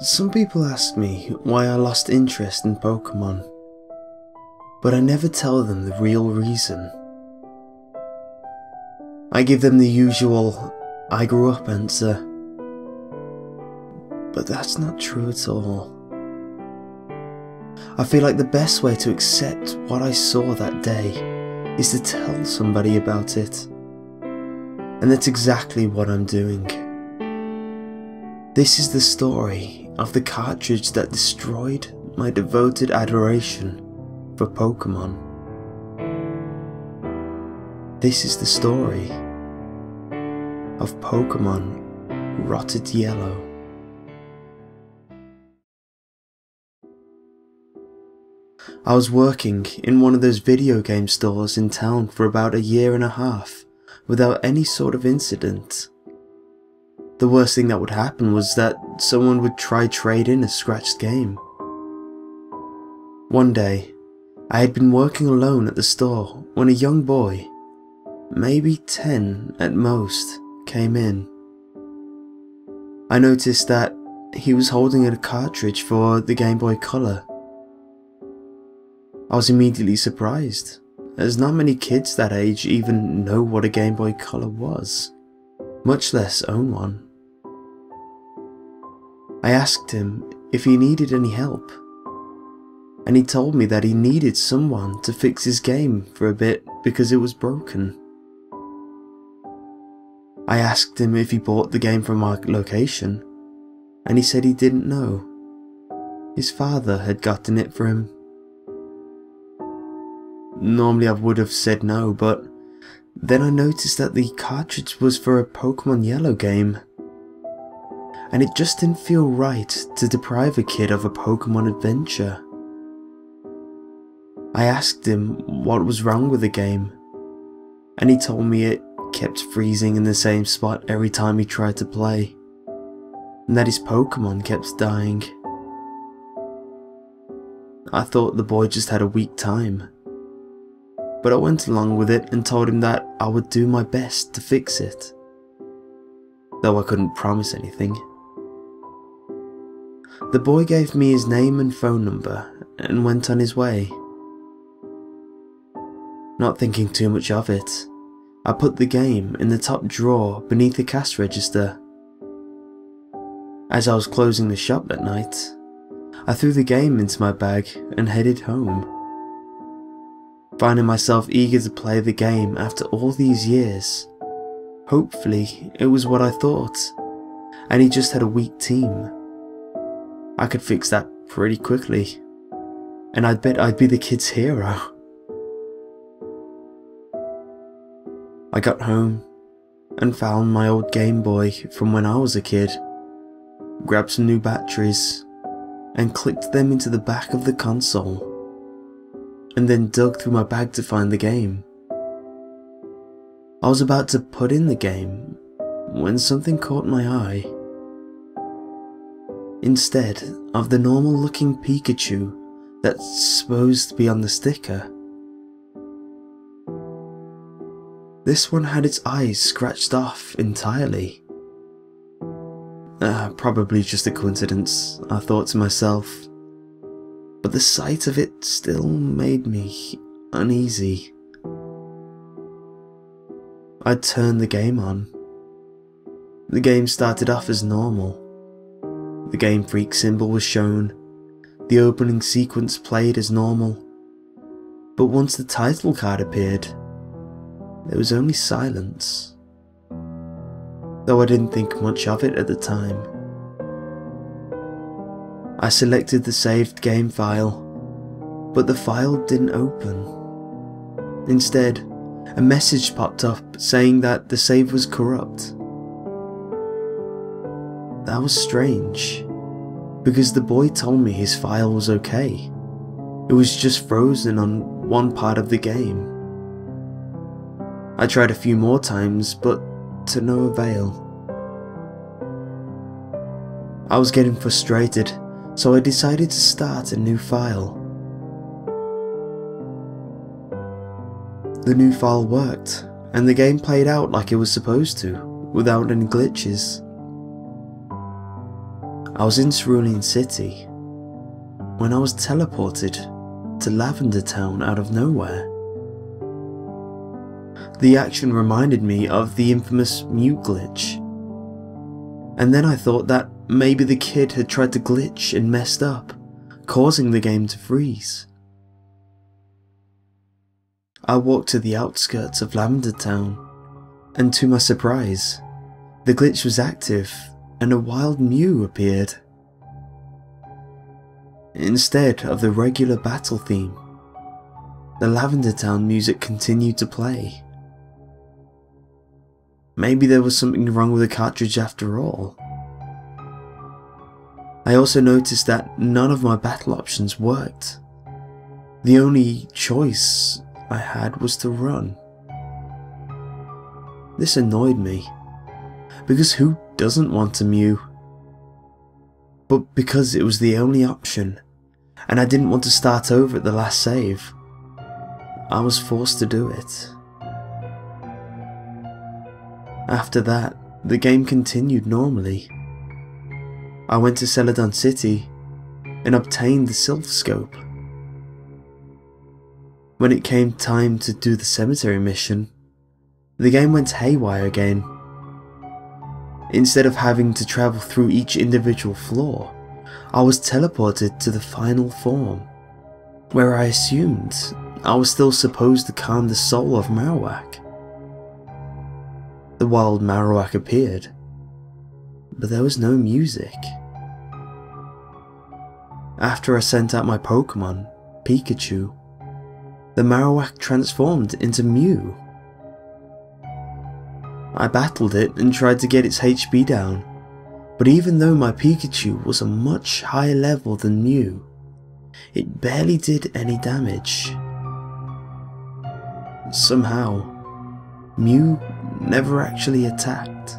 Some people ask me why I lost interest in Pokemon, but I never tell them the real reason. I give them the usual, I grew up answer, but that's not true at all. I feel like the best way to accept what I saw that day is to tell somebody about it, and that's exactly what I'm doing. This is the story of the cartridge that destroyed my devoted adoration for Pokemon. This is the story of Pokemon Rotted Yellow. I was working in one of those video game stores in town for about 1.5 years without any sort of incident. The worst thing that would happen was that someone would try trade in a scratched game. One day, I had been working alone at the store when a young boy, maybe 10 at most, came in. I noticed that he was holding a cartridge for the Game Boy Color. I was immediately surprised, as not many kids that age even know what a Game Boy Color was, much less own one. I asked him if he needed any help, and he told me that he needed someone to fix his game for a bit because it was broken. I asked him if he bought the game from our location, and he said he didn't know. His father had gotten it for him. Normally I would have said no, but then I noticed that the cartridge was for a Pokemon Yellow game, and it just didn't feel right to deprive a kid of a Pokemon adventure. I asked him what was wrong with the game, and he told me it kept freezing in the same spot every time he tried to play, and that his Pokemon kept dying. I thought the boy just had a weak time, but I went along with it and told him that I would do my best to fix it, though I couldn't promise anything. The boy gave me his name and phone number and went on his way. Not thinking too much of it, I put the game in the top drawer beneath the cash register. As I was closing the shop that night, I threw the game into my bag and headed home. Finding myself eager to play the game after all these years. Hopefully it was what I thought, and he just had a weak team. I could fix that pretty quickly, and I'd bet I'd be the kid's hero. I got home and found my old Game Boy from when I was a kid, grabbed some new batteries and clicked them into the back of the console, and then dug through my bag to find the game. I was about to put in the game when something caught my eye. Instead of the normal looking Pikachu that's supposed to be on the sticker, this one had its eyes scratched off entirely. Probably just a coincidence, I thought to myself, but the sight of it still made me uneasy. I turned the game on. The game started off as normal. The Game Freak symbol was shown, the opening sequence played as normal, but once the title card appeared, there was only silence, though I didn't think much of it at the time. I selected the saved game file, but the file didn't open. Instead, a message popped up saying that the save was corrupt. That was strange, because the boy told me his file was okay. It was just frozen on one part of the game. I tried a few more times, but to no avail. I was getting frustrated, so I decided to start a new file. The new file worked, and the game played out like it was supposed to, without any glitches. I was in Cerulean City when I was teleported to Lavender Town out of nowhere. The action reminded me of the infamous mute glitch, and then I thought that maybe the kid had tried to glitch and messed up, causing the game to freeze. I walked to the outskirts of Lavender Town, and to my surprise, the glitch was active and a wild Mew appeared. Instead of the regular battle theme, the Lavender Town music continued to play. Maybe there was something wrong with the cartridge after all. I also noticed that none of my battle options worked. The only choice I had was to run. This annoyed me, because who doesn't want to Mew? But because it was the only option, and I didn't want to start over at the last save, I was forced to do it. After that, the game continued normally. I went to Celadon City and obtained the Sylph Scope. When it came time to do the cemetery mission, the game went haywire again. Instead of having to travel through each individual floor, I was teleported to the final form, where I assumed I was still supposed to calm the soul of Marowak. The wild Marowak appeared, but there was no music. After I sent out my Pokemon, Pikachu, the Marowak transformed into Mew. I battled it and tried to get its HP down, but even though my Pikachu was a much higher level than Mew, it barely did any damage. Somehow, Mew never actually attacked.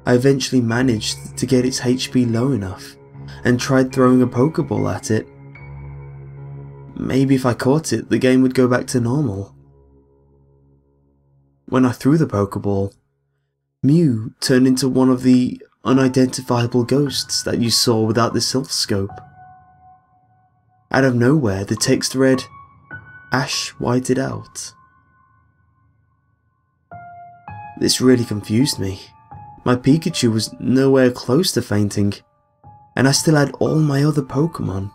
I eventually managed to get its HP low enough and tried throwing a Pokeball at it. Maybe if I caught it, the game would go back to normal. When I threw the Pokeball, Mew turned into one of the unidentifiable ghosts that you saw without the Sylph Scope. Out of nowhere, the text read, "Ash whited out." This really confused me. My Pikachu was nowhere close to fainting, and I still had all my other Pokemon.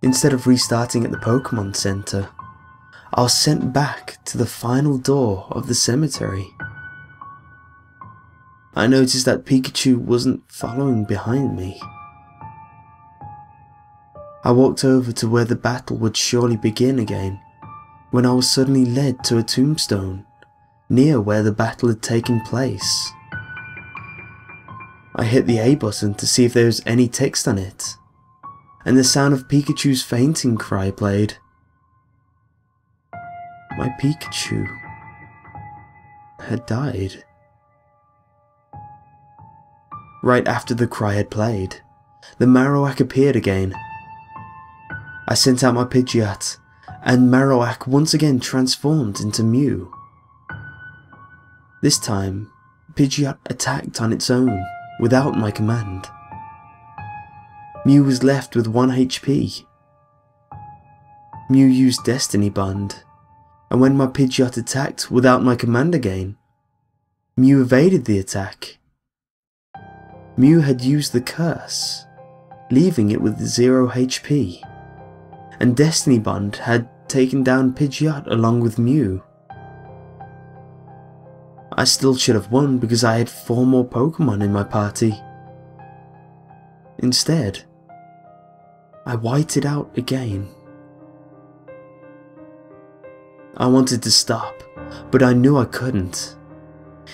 Instead of restarting at the Pokemon Center, I was sent back to the final door of the cemetery. I noticed that Pikachu wasn't following behind me. I walked over to where the battle would surely begin again, when I was suddenly led to a tombstone, near where the battle had taken place. I hit the A button to see if there was any text on it, and the sound of Pikachu's fainting cry played. My Pikachu had died. Right after the cry had played, the Marowak appeared again. I sent out my Pidgeot, and Marowak once again transformed into Mew. This time, Pidgeot attacked on its own, without my command. Mew was left with 1 HP. Mew used Destiny Bond, and when my Pidgeot attacked without my command again, Mew evaded the attack. Mew had used the curse, leaving it with 0 HP, and Destiny Bond had taken down Pidgeot along with Mew. I still should have won because I had 4 more Pokemon in my party. Instead, I whited out again. I wanted to stop, but I knew I couldn't.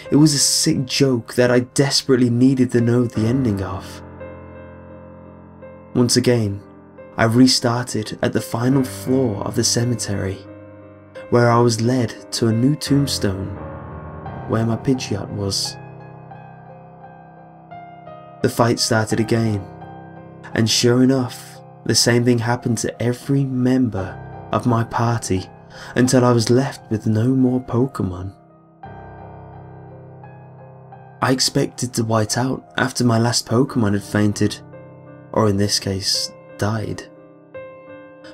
It was a sick joke that I desperately needed to know the ending of. Once again, I restarted at the final floor of the cemetery, where I was led to a new tombstone, where my Pidgeot was. The fight started again, and sure enough, the same thing happened to every member of my party until I was left with no more Pokemon. I expected to white out after my last Pokemon had fainted, or in this case, died.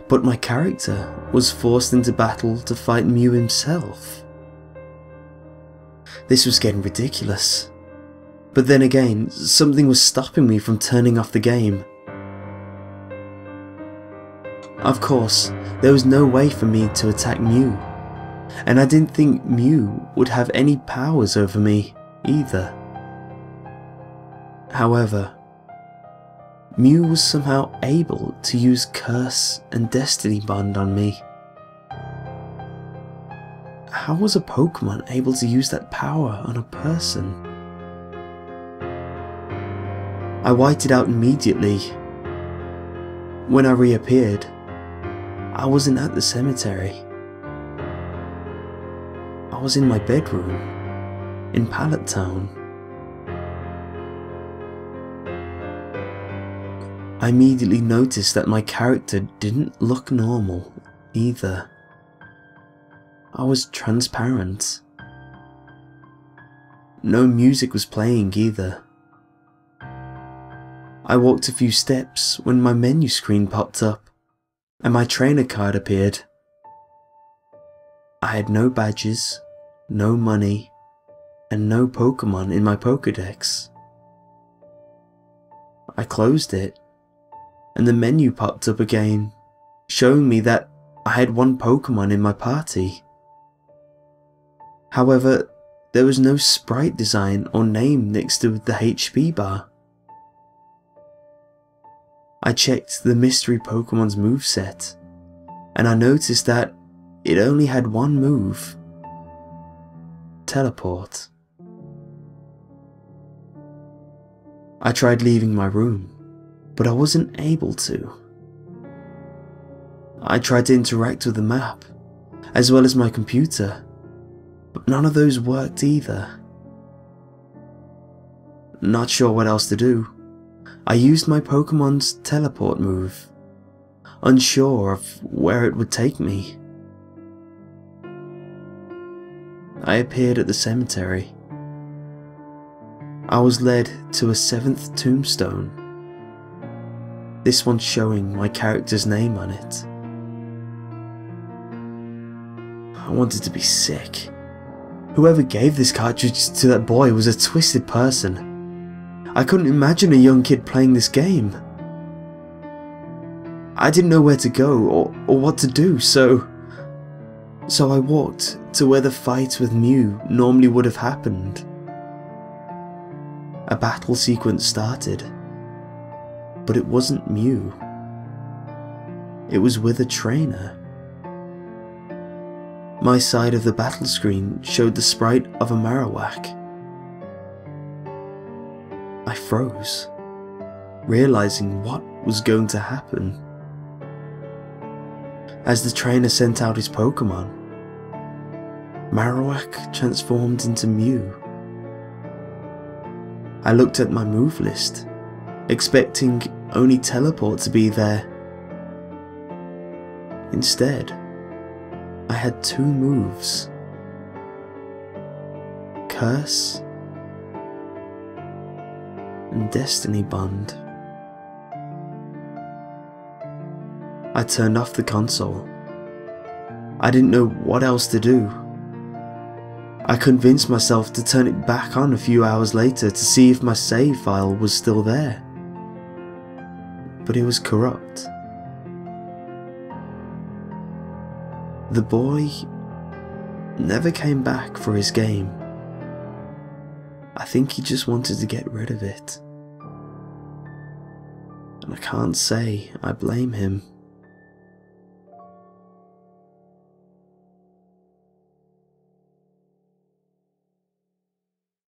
But my character was forced into battle to fight Mew himself. This was getting ridiculous. But then again, something was stopping me from turning off the game. Of course, there was no way for me to attack Mew, and I didn't think Mew would have any powers over me either. However, Mew was somehow able to use Curse and Destiny Bond on me. How was a Pokemon able to use that power on a person? I whited out immediately. When I reappeared, I wasn't at the cemetery. I was in my bedroom, in Pallet Town. I immediately noticed that my character didn't look normal either. I was transparent. No music was playing either. I walked a few steps when my menu screen popped up and my trainer card appeared. I had no badges, no money, and no Pokemon in my Pokédex. I closed it, and the menu popped up again, showing me that I had one Pokemon in my party. However, there was no sprite design or name next to the HP bar. I checked the mystery Pokemon's moveset, and I noticed that it only had one move: Teleport. I tried leaving my room, but I wasn't able to. I tried to interact with the map, as well as my computer, but none of those worked either. Not sure what else to do, I used my Pokemon's teleport move, unsure of where it would take me. I appeared at the cemetery. I was led to a 7th tombstone, this one showing my character's name on it. I wanted to be sick. Whoever gave this cartridge to that boy was a twisted person. I couldn't imagine a young kid playing this game. I didn't know where to go or what to do, so I walked to where the fight with Mew normally would have happened. A battle sequence started, but it wasn't Mew. It was with a trainer. My side of the battle screen showed the sprite of a Marowak. I froze, realizing what was going to happen. As the trainer sent out his Pokemon, Marowak transformed into Mew. I looked at my move list, expecting only Teleport to be there. Instead, I had 2 moves: Curse and Destiny Bond. I turned off the console. I didn't know what else to do. I convinced myself to turn it back on a few hours later to see if my save file was still there, but it was corrupt. The boy never came back for his game. I think he just wanted to get rid of it, and I can't say I blame him.